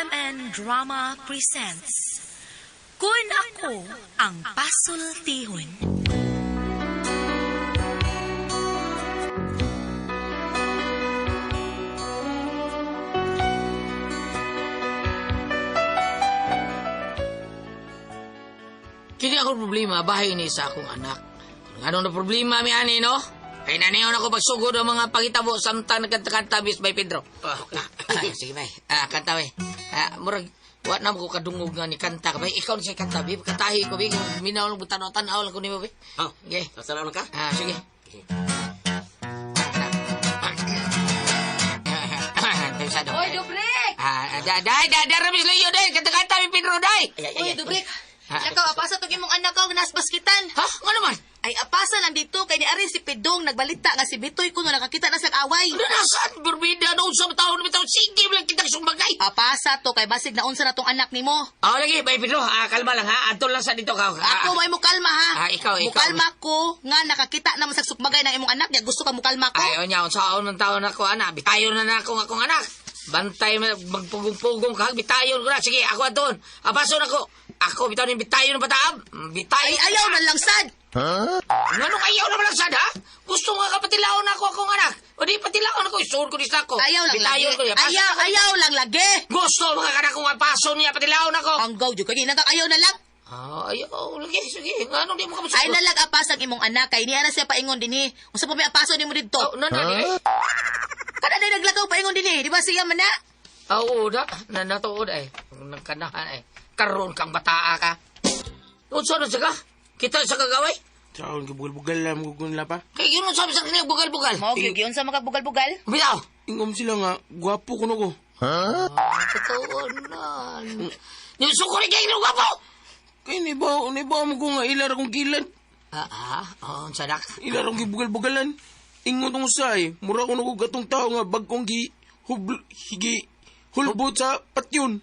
RMN Drama presents Kun Ako Ang Pasultihon. Kini ako problema, bahay ni sa akong anak. Ano na problema mi ani, no? Ay naniyon ako pagsugod ang mga pangitabo samtang nagkanta-kanta bis by Pedro. Sige bay, kanta bay. Murag, wa na ko kadungog nga ni kanta ka bay. Ikaw ni siya kanta, bay. Kantahi ko, bay. Minaw lang butanaw-tanaw lang ko ni mo, bay. Okay. Sasalaman ka? Sige. Oy, Dubrek! Day, ramis layo, day. Kanta-kanta mi Pedro, day. Oy, Dubrek! Lakaw, apasa itong imong anak ko nas baskitan. Ha? Ano man? Ay, apasa lang dito kay ni Arin si Pedong nagbalita nga si Bitoy kuno nakakita na sa away. Ano nasaan? Berbida na unsa taon na bitaw. Sige lang kitang sumbagay. Apasa to kay basig na unsa na tong anak nimo. Lagi, bay Pedro. Kalma lang ha. Antol lang sa dito ka. Ako may mo kalma ha. Ikaw. Mukalma ko nga nakakita na sa sukmagay ng imong anak niya. Gusto ka mo kalma ko? Ay, onya, unsaon ng taon ako, anak. Bitayon na ako akong anak. Bantay, magpugong-pugong ka. Bitayon ko na. Sige, ako doon. Apason ako. Ako, bitayon ng bataab. Bitayon. Ay, ayaw na lang sad. Ano ayaw na malagsad, ha? Gusto nga kapatilaon ako akong anak. O di patilaon ako. Isuon ko ni Sako. Ayaw lang lagi. Bitayon ko niya. Ayaw lang lagi. Gusto mga kanak kong apason niya. Patilaon ako. Ang gaw jud kay ayaw na lang. Ayaw. Lagi, sige. Ano di mo kamusuko? Ay nalag apasang imong anak kay niya na siya paingon dinhi. Unsa pa may apaso nimo didto? Nani? Kada day naglagaw paingon dinhi, di ba siya man na? Oo, nanatuod eh. Nagkanahan eh. Karoon kang bataa ka. Unsa na ka? Kita sa kagaway? Saan ka bugal-bugal lang gugun pa? Kaya yun ang sabi sa kanya, bugal-bugal. Mao gyud yun sa magbugal-bugal. Bitaw. Ingom sila nga, gwapo ko ko. Totoo na. Yung sukuri kayo ng gwapo. Kaya ni ba mo ko nga ilar akong kilad. Oo, sadak. Ilar akong gibugal-bugalan. Ingon tong usay, mura ko naku gatong tao nga bagkong hulbot sa patyon.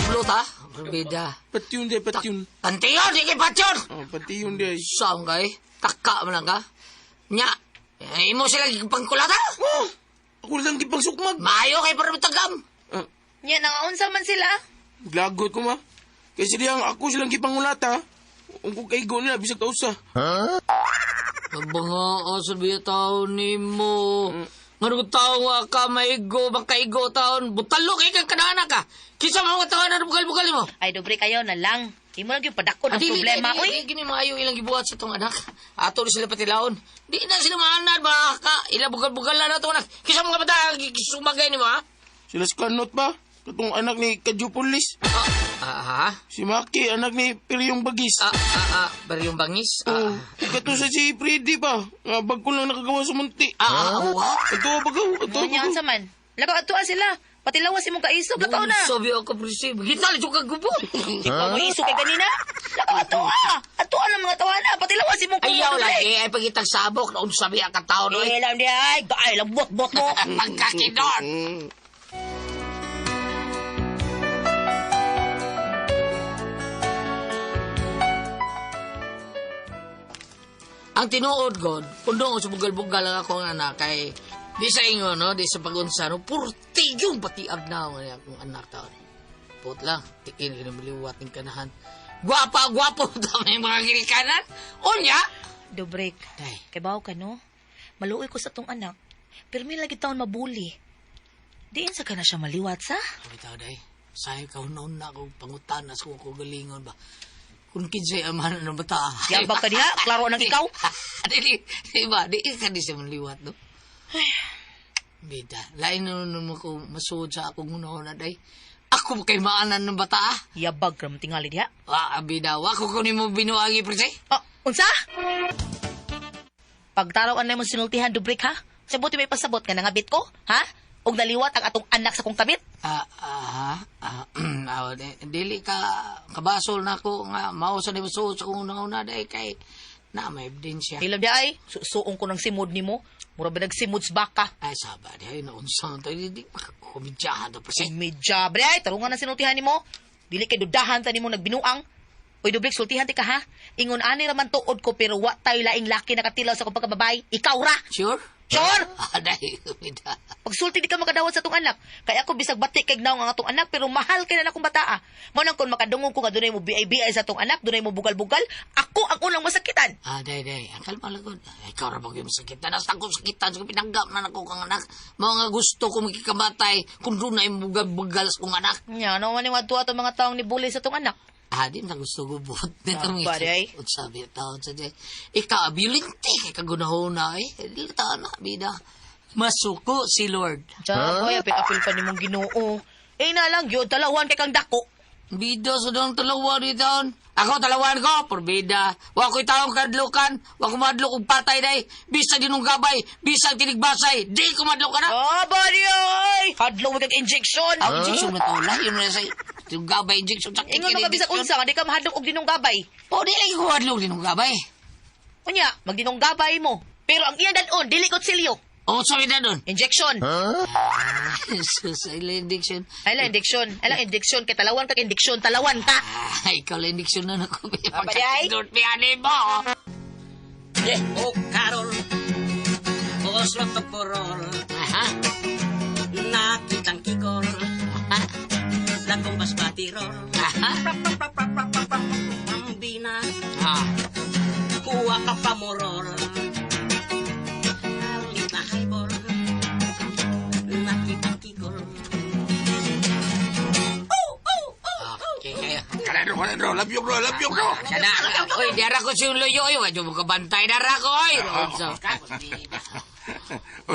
Bluta? Bida. Patyon day, patyon. Pantiyon, di kay patyon. Patyon day. Saan kay? Taka mo lang ka? Nya, imo sila pangkulata? Ako lang gipang sukmag. Maayo kay para matagam. Nya nangaunsa man sila. Glagot ko ma. Kasi sila ako silang gipangulata. Kung kaigo nila, bisag kausa. Abang sabi taon ni mo. Nga nung taon nga ka maigo, makaigo taon. Butalo kay kang kanana ka. Kisa mga taon na bugal-bugal mo. Ay dobre kayo na lang. Imo lang yung padako ng problema oy. Gini maayo ilang gibuhat sa tong anak. Ato ni sila patilaon. Di na sila maanad ba ka. Ilang bugal-bugal na to anak. Kisa mga bata sumagay ni mo ha. Sila skanot ba? Katong anak ni Kadjupulis. Si Maki, anak ni Piryong Bagis. Baryong bangis. Ikato sa si Freddy pa. Nga bagko lang nakagawa sa munti. Ito bagaw. Nya sa man. Lakaw ato sila. Patilawas imong kaisog lakaw na. Sabi ako presib. Gital yung kagubot. Ikaw mo iso kay kanina. Lakaw ato Ato ang mga tawana. Patilawas imong ayaw lagi. Ay pagitang sabok na sabi ang katao. Lang di ay. Ay lang bot-bot mo. Pagkakidon. Ang tinuod God, kundong sa bugal-bugal lang ako nga anak kay di sa inyo, no? Di sa pag-unsa, no? Purti yung patiab na ako niya akong anak taon. Put lang, tikin ka na maliwat ng kanahan. Gwapa-gwapo tama yung mga girikanan. Onya! Dobrek, Day. kay bawo ka no? Maluoy ko sa tong anak. Pero may lagi taon mabuli. Diin sa ka na siya maliwat sa? Sabi tao, day. Sayang ka noon na ako pangutan na sa ko galingon ba? Kung kinsay amahan ng bata. Yabang ka diha? Klaro nang ikaw? Diba? Di ka di siya manliwat, no? Bida, lain na naman ko masuod sa akong una-una, day. Ako kay maanan ng bata, Yabag ka mo tingali diha? Bida, wako ko ni mo binuagi, prese. Unsa? Pagtarawan na mo sinultihan, Dubrek, ha? Sabuti may pasabot ka nangabit ko, ha? Og naliwat ang atong anak sa kong kabit? Dili ka kabasol na ako nga mausa ni masuod sa kong una-una, day, kay na may ebidensya. Ilam di ay, susuong ko ng simod ni mo. Mura ba nagsimod sa baka? Ay, saba, day, naunsan to, di makakumidyahan to, prese. Medya, bre ay, tarungan na sinultihan ni mo. Dili kay dudahan ta ni mo nagbinuang. Oy, Dubrek, sultihan ti ka, ha? Ingon ani raman tuod ko, pero wa tayo laing laki nakatilaw sa kong pagkababay. Ikaw ra! Sure? Sure? Aday, bida. Pagsulti di ka makadawat sa tong anak. Kaya ako bisag batik kay gnaw nga atong anak pero mahal kay na akong bataa. Mo nang kon makadungog ko nga dunay mo BI sa tong anak, dunay mo bugal-bugal, ako ang unang masakitan. Day. Ang kalma lagod. Ikaw ra bagay masakitan. Nasa ko sakitan. So, pinanggap na nako kang anak. Mga gusto ko makikamatay kung doon na yung bugal-bugal sa kong anak. Nya, no man yung adto atong mga taong ni bully sa tong anak. Di na gusto ko buot. Baday. Sabi, taon sa day. Ikaw, abilinti kay kagunahuna eh. Dito na, bida. Masuko si Lord. Diyan, kaya pinapil pa ni mong ginoo. Na lang yun, talawan kay kang dako. Bida sa doon talawa dito. Ako talawan ko, porbida. Wa ko'y taong kadlukan. Wa ko madlok og patay day. Bisag dinong gabay, bisag tinigbasay. Di ko madlok ka na. Body, oy! Hadlo mo kag injection. Ang injection na to, lahi mo na sa yung gabay injection. Ingon mga bisag unsa, nga di ka mahadlok og dinong gabay. O, di lang ko madlok dinong gabay. Unya, magdinong gabay mo. Pero ang iyang dalon, dili kutsilyo. O, sabi na doon. Injection. Jesus, ay lang injection. Ay lang injection. Kay talawan kag injection, talawan ka. Ikaw lang injection na ako. Baday? Pagkakindot piyanin mo. O Carol, o slot of porol, Aha. nakitang kikol, Aha. lagong basbatirol, Aha. ang bina, Ah. kuha ka pamorol, alit na highball, nakitang kikol. Okay, kaya. Kanado, love you bro. Sana, oy, dara ko siyang luyo, oy. Wadyo mo kabantay, dara ko, oy. So,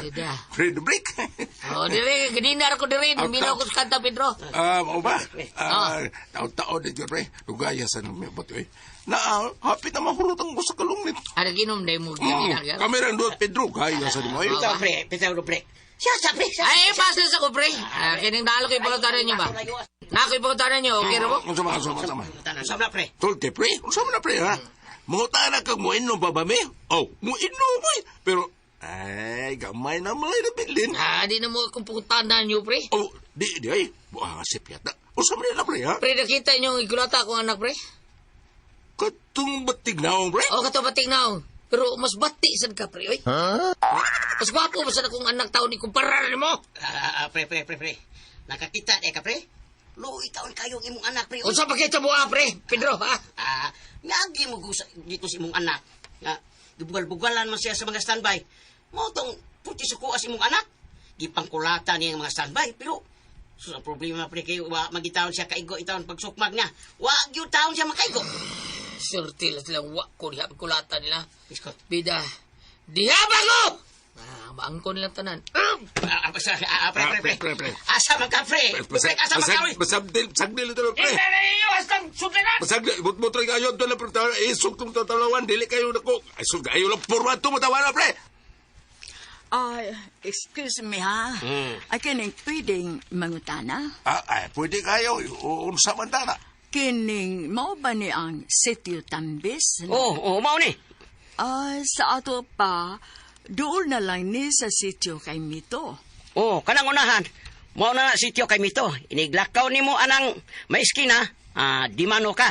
Ida. Free the break. Oh, diri, gadinar ko diri. Minaw ko sa kanta, Pedro. Mau ba? Taon-taon na dyan, pre. Lugaya sa nami bato eh. Hapit na mahulutang ko sa kalungit. Ada ginom day mo gadinar. Kamerang doon, Pedro. Gaya sa nimo. Ito, pre, pitawdo, pre. Siya, pre, siya. Ay, pasal sa ko, pre. Kining dalo ko'y pagkutaran nyo ba? Nako'y pagkutaran nyo, okay mo? Sama. Sama, pre. Tulte, pre. Sama na, pre, ha? Mungutana kag mo inom ba ba, me? Oh, mo inom, boy. Pero, ay, gamay na malay na bilin. Di na mo akong pagkutaran nyo, pre. Oh, di, ay. Buang asip yata. Sama na, pre, ha? Pre, nakita nyo ang ikulata akong anak, pre? Katong batig na, pre. O, katabating na. Pero mas bati sad ka, pre, oy. Mas gwapo ba sa akong anak taon ni kumpara mo? Pre. Nakakita, ka, pre? Luoy taon kayo imong anak, pre. Unsa pa kita mo, pre? Pedro, ha? Ngagi mo gusa dito si imong anak. Nga, bugal-bugalan man siya sa mga standby. Mo tong puti suko as imong anak. Gipangkulatan niya ang mga standby. Pero, sa problema, pre, kayo, magitawon siya kaigo itawon pagsukmag niya. Wag yung taon siya makaigo. Surti lang silang wak ko, diha kulatan nila. Iskot. Bida, diha ba ko? Maangko nilang tanan. Pre. Asa man ka, pre. Asa man ka, pre. Pasagdil ito, pre. iyo, hastang sukinan! Pasagdil, butmotoy kayo, ito na, pre. Isok itong tatalawan, dili kayo na ko. Ay, so, kayo lang, purwato mo, tawa na, pre. Excuse me ha. Ay kining pwedeng mangutana? Ay, pwede kayo. Unsa man tana. Kining mao ba ni ang sitio Tambis? Mao ni. Sa ato pa, doon na lang ni sa sitio kay Mito. Kanang unahan. Mao na sityo kay Mito. Iniglakaw nimo anang maiskina, di mano ka.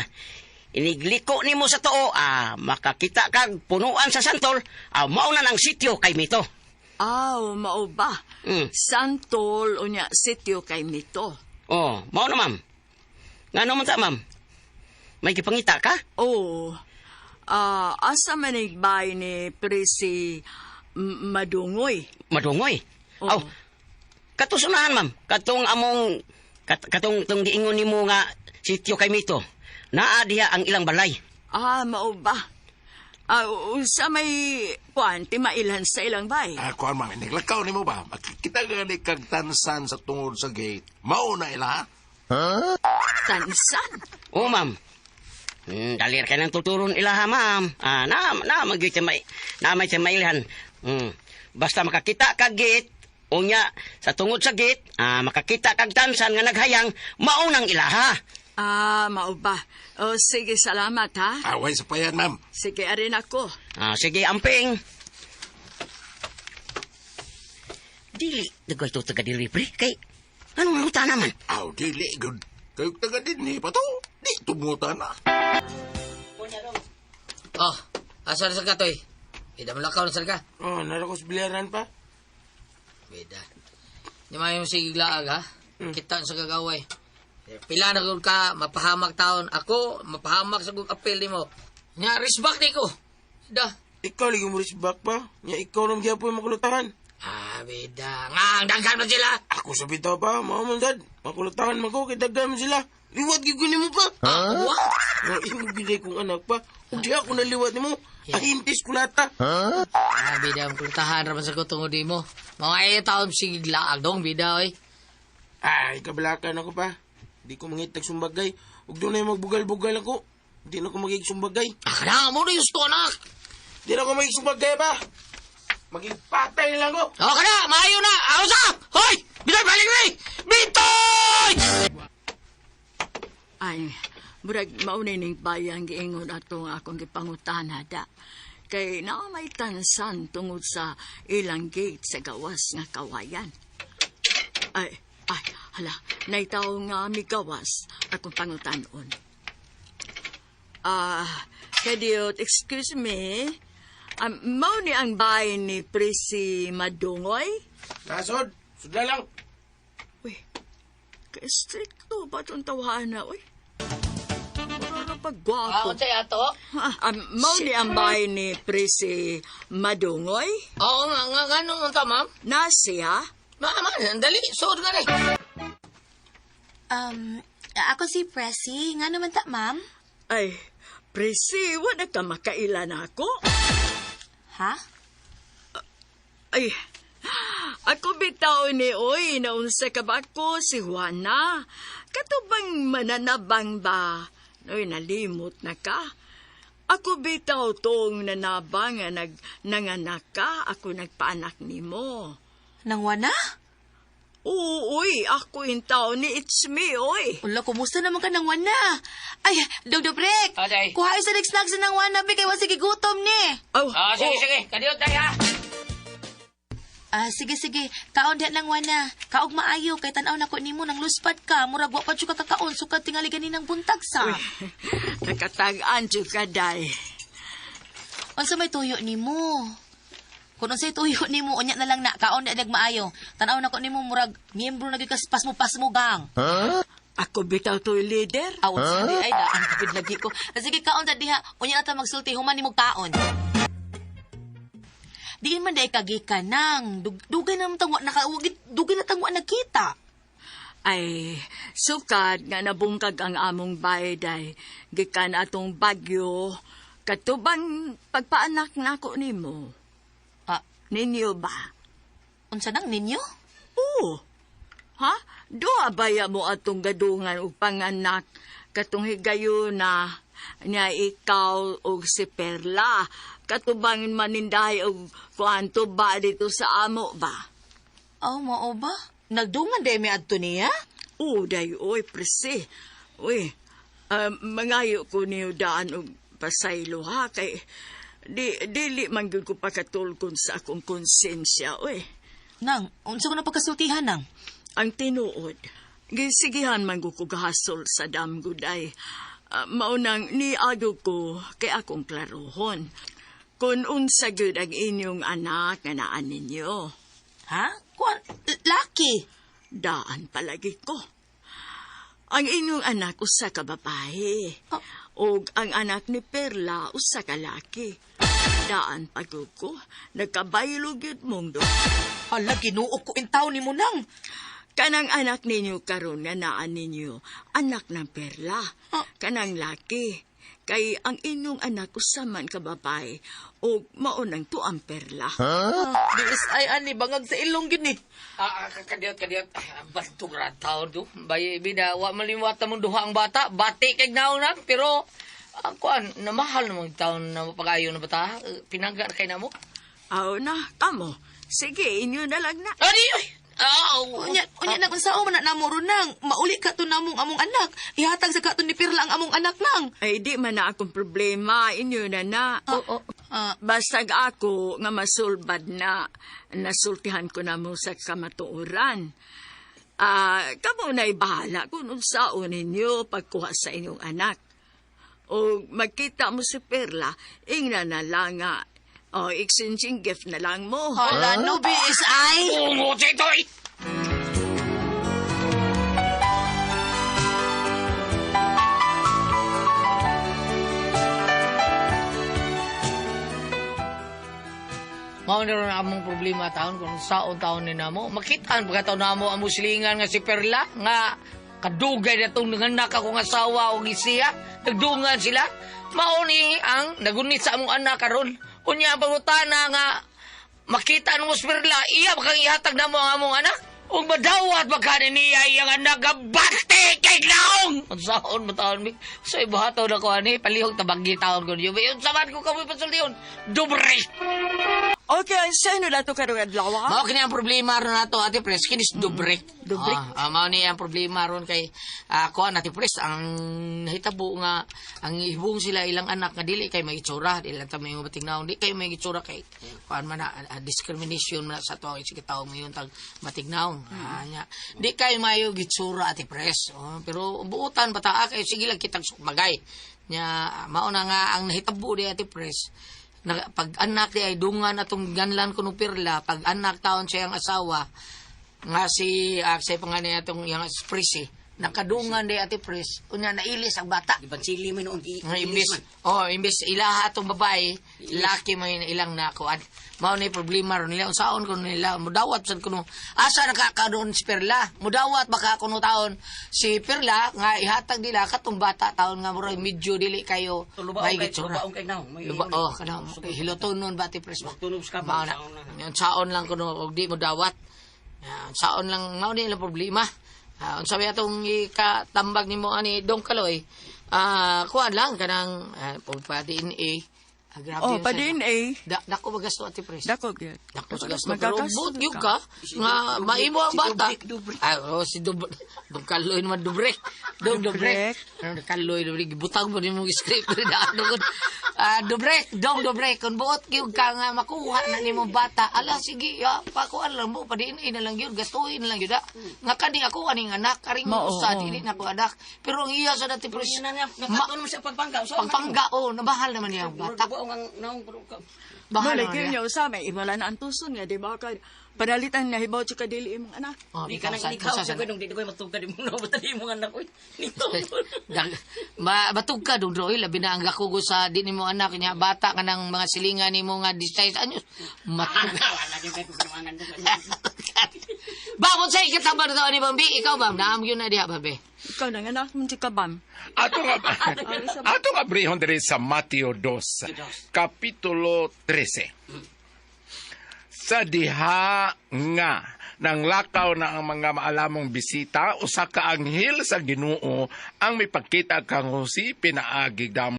Inigliko nimo sa too, makakita kag punuan sa santol, mao na nang sityo kay Mito. Mao ba? Santol unya sitio kay Mito. Mao na, ma'am. Ngano man ta, ma'am? May gipangita ka? Asa manigbay ni Presi Madungoy. Madungoy? Katusunahan, ma'am. Katong among katong giingon nimo nga sityo kay Mito. Naa diha ang ilang balay. Mao ba? Sa may kuwanti mailan sa ilang bay. Kuan, ma'am, naglakaw ni mo ba? Makikita ka ni kag tansan sa tungod sa gate. Mauna ila, ha? Tansan? Ma'am. Dalir ka ng tuturon ilaha, ma'am. Na may mailhan. Basta makakita kag gate, unya sa tungod sa gate, makakita kag tansan nga naghayang, maunang ilaha. Mao ba? Sige, salamat ha. Away sa payan, ma'am. Sige, arin ako. Sige, amping. Dili, nagay ito taga-delivery. Kay, anong luta naman? Dili, good. Kayo taga din ni Pato. Di, tumuta na. Asa na sa katoy? Bida malakaw na ka. Oh, narakos biliaran pa. Bida. Di mo sige laag ha. Kita sa kagaway. Pila na kung ka, mapahamak taon. Ako, mapahamak sa kong apel ni mo. Nya, risbak di ko. Da. Ikaw lagi mo risbak pa. Nya ikaw nang giyapo yung makulutahan. Bida. Nga, ang dangkan mo sila. Ako sa bitaw pa, mga dad. Makulutahan man ko, kitagdan mo sila. Liwat gigunin mo pa. What? Nga, imo biday kong anak pa. Kung di ako naliwat ni mo, ahintis kulata. Bida, ang kultahan naman sa kutungod di mo. Mga taon sige laag dong, bida, oy. Ay, kabalakan ako pa. Di ko mangitag sumbagay. Huwag doon na yung magbugal-bugal ako. Di na ako magiging sumbagay. Kailangan mo na yung anak. Di na ako magiging sumbagay ba? Maging patay lang ako. O, na, maayo na. Ako sa! Hoy! Bitoy, balik na eh! Bitoy! Ay, murag maunay ning bayang giingon atong akong gipangutana da. Kay naa may tansan tungod sa ilang gate sa gawas nga kawayan. Ay, hala, naitaw nga migawas akong pangutanon. Kadiyot, excuse me, mao ni ang bahay ni Presi Madungoy? Nasod, sudla lang. Uy, ka-stricto ba itong tawhana, uy? Mura pagwapo. Unsay ato? Mao ni ang bahay ni Presi Madungoy? Oo, nga, ganun unta, ma'am. Nasiya? Ma'am, dali, suod nga rin. Ako si Presi. Nga naman ta, ma'am? Ay, Presi, wala ka makailan ako? Ha? Ay, ako bitaw ni Oy, naunsa ka ba ko si Juana? Katubang mananabang ba? Oy, nalimot na ka. Ako bitaw tong nanabang nga nanganak ka, ako nagpaanak nimo. Nangwana? Oo, oy, ako yung tao ni It's Me, oy. Wala, kumusta naman ka nangwana? Ay, Dogdobrek! Aday. Kuha sa next snacks na nangwana, kay sige gutom ni. Oh, Sige. Kadiyot tayo, ha? Sige. Kaon diha nangwana. Kaog maayo, kay tanaw na ko nimo nang luspad ka. Murag wa pa ka kakaon, sukad tingali ganinang buntag sa. nakatagaan dyan ka, day. Unsa may tuyo nimo? Kung unsay tuyo nimo, unya na lang na, kaon diha maayo. Tanaw na ko nimo, murag miyembro na gikas pasmo gang. Ako bitaw to'y leader. Awon sa di ay daan kapid lagi ko. Sige kaon ta diha, unya na ta magsulti human nimo kaon. Di man day kagikan nang dugay na tangwa nakawagit dugay na tangwa nakita. Ay, sukad nga nabungkag ang among bayday. Gikan atong bagyo. Katubang pagpaanak na ako nimo. Ninyo ba? Unsa nang ninyo? Oo. Ha? Doa baya mo atong gadungan o panganak katong higayon na niya ikaw o si Perla. Katubangin manindahay o kuanto ba dito sa amo ba? Mao ba? Nagdungan day may adto niya? Oo, day, oy, presi. Uy, mangayo ko niyo daan og pasaylo ha, kay dili man gyud ko pakatulkon sa akong konsensya, uy. Nang, unsa ko na pagkasultihan nang? Ang tinuod, gisigihan man ko gahasol sa damguday. Maunang niado ko kay akong klarohon. Kung unsa gyud ang inyong anak nga naan ninyo. Ha? Kuan, laki. Daan palagi ko. Ang inyong anak usa ka babae. Og ang anak ni Perla usa ka laki. Daan pagod ko, nagkabaylo gyud mong do. Hala, ginuok ko intaw ni mo nang. Kanang anak ninyo karon nga naan ninyo, anak ng Perla. Kanang laki. Kay ang inyong anak usaman ka babae o maunang tuang Perla. Diis ay ani bangag sa ilong gid ni. Kadiyot. Bantong rataw do. Bay, bida, wa maliwat na mong duha ang bata. Bati kay naunan, pero kuan, namahal namang taon na mapagayo na bata. Pinangga na kay namo. Aw na, kamo. Sige, inyo na lang na. Adi! Unya na kung sao man na namo nang mauli ka to namong among anak. Ihatag sa katon ni Perla ang among anak nang. Ay, di man na akong problema. Inyo na na. Basta ako nga masulbad na nasultihan ko na mo sa kamatuoran. Kamo na'y bahala kung unsaon ninyo pagkuha sa inyong anak. O magkita mo si Perla, ingna na lang nga O, exchanging gift na lang mo. Hala, no BSI. Ungo, Chetoy! Mao na rin among problema taon kung saon taon ni namo. Makitaan pagkataon namo ang musilingan nga si Perla nga kadugay na itong nanganak akong asawa o gisiya. Nagdungan sila. Mao ni ang nagunit sa among anak karon. Unya ang pangutana nga makita mo si Perla, iya bakang ihatag na mo ang among anak. Ug madawat baka niya iyang anak nga bate kay naong. Ang saon mo taon mi. So ibuhataw na ko ani palihog tabagi taon ko niyo. Yung saman ko kami pasultiyon. Dobre. Okay, ang sino na ito karong adlaw? Mao kini ang problema ron nato Ate Pres kinis dubrek. Dubrek? Mao ni ang problema ron kay ako Ate Pres ang hitabo nga ang ihibong sila ilang anak nga dili kay may itsura, dili ta may bating naon, di kay may itsura kay kuan man na discrimination man sa tuwa sige tawo ngayon tag bating naon. Nya di kay mayo gitsura Ate Pres. Pero buutan bata kay sige lang kitag sukbagay. Nya mao na nga ang nahitabo di Ate Pres. Pag anak di ay dungan atong ganlan kuno Perla, pag anak taon siya ang asawa nga si sa panganay atong yang Prisi nakadungan di Ate Pres unya nailis ang bata Di ba sili man noon? nga imbes ilaha atong babae laki may ilang nakuan mao ni problema ron nila unsaon kuno nila mudawat sad kuno asa nakakadon si Perla mudawat baka kuno taon si Perla nga ihatag nila katong bata taon nga murag medyo dili kayo may gitsura Lubaong kay naong. kana hiloton nun ba Ate Pres Tunog sa mao kabang. na yung saon lang kuno og di mo dawat saon lang mao ni lang problema unsa ba atong ikatambag nimo ani Dong Kaloy kuan lang kanang pagpa DNA grabe Oh, yun pa sa- din eh. Dako magasto Ate Pres Dako gyud. Dako sa gasto pero Magkagasto but yung ka. ka nga maimo ang bata Dubrek. si Dong Kaloy naman Dubrek Dong Dubrek ano Kaloy Dubrek butang mo nimo script na ano Dubrek Dong Dubrek kun buot gyud ka nga makuha na nimo bata ala sige ya pakuan lang mo pa din na lang gyud gastuin na lang gyud nga kani ako aning anak karing Mao, usa oo. dili na ko anak pero ang iya sa Ate Pres Yan na niya. Nakatuon mo siya pagpangga. pagpangga nabahal naman niya ang bata Buong ang naong. bahal Malay naman niya niyo sa may iwala na ang tuson nga di ba ka padalitan na hibaw ka dili imong anak. Di ka nang ilikaw. Siya ko nung di ko matugad mo na. Batali mo anak ko. Nito. Batog ka dong Roy, labi na ang gakugo sa di ni mo anak niya, bata ka ng mga silingan ni mo nga 16 anyos. Matug. Wala din kayo kumangan doon. Bakit sa ikatabar daw ni Bambi? Ikaw ba? Naam yun na diha, Babe. Ikaw nang anak mo si kabam. Ato nga brihon diri sa Mateo 2, Kapitulo 13. Sa diha nga nang lakaw na ang mga maalamong bisita, usa ka anghel sa Ginoo ang may pagkita kang Jose pinaagig damo